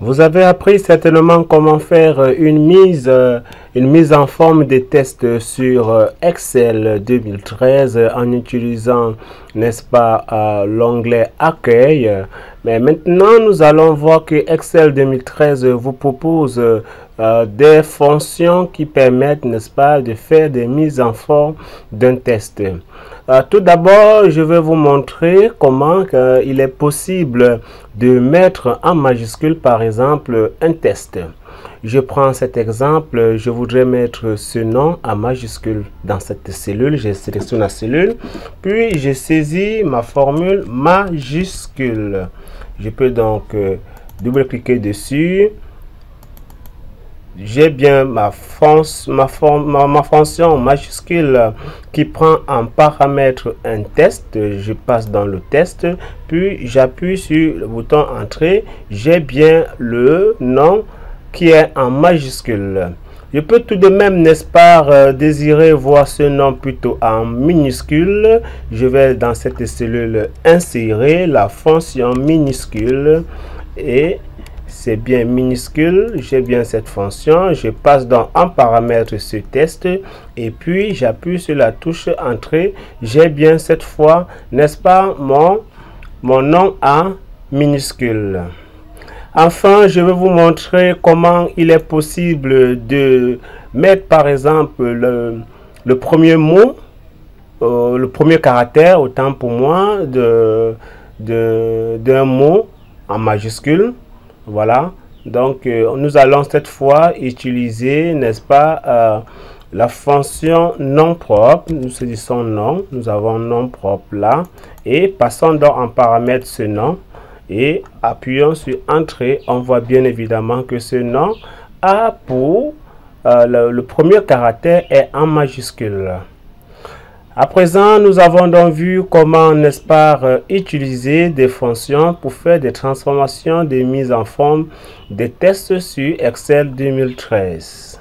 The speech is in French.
Vous avez appris certainement comment faire une mise en forme des tests sur Excel 2013 en utilisant, n'est-ce pas, l'onglet Accueil. Mais maintenant, nous allons voir que Excel 2013 vous propose des fonctions qui permettent, n'est-ce pas, de faire des mises en forme d'un test. Tout d'abord, je vais vous montrer comment il est possible de mettre en majuscule, par exemple, un test. Je prends cet exemple, je voudrais mettre ce nom en majuscule dans cette cellule. Je sélectionne la cellule, puis je saisis ma formule majuscule. Je peux donc double-cliquer dessus. J'ai bien ma fonction majuscule qui prend en paramètre un test. Je passe dans le test, puis j'appuie sur le bouton entrée. J'ai bien le nom qui est en majuscule. Je peux tout de même, n'est-ce pas, désirer voir ce nom plutôt en minuscule. Je vais dans cette cellule insérer la fonction minuscule et c'est bien minuscule, j'ai bien cette fonction, je passe donc en paramètre ce test et puis j'appuie sur la touche entrée, j'ai bien cette fois, n'est-ce pas, mon nom en minuscule. Enfin, je vais vous montrer comment il est possible de mettre par exemple le premier mot, le premier caractère, autant pour moi, d'un mot en majuscule. Voilà, donc nous allons cette fois utiliser, n'est-ce pas, la fonction nom propre. Nous saisissons nom, nous avons nom propre là, et passons donc en paramètre ce nom et appuyons sur entrée. On voit bien évidemment que ce nom a pour le premier caractère est en majuscule. À présent, nous avons donc vu comment, n'est-ce pas, utiliser des fonctions pour faire des transformations, des mises en forme, des tests sur Excel 2013.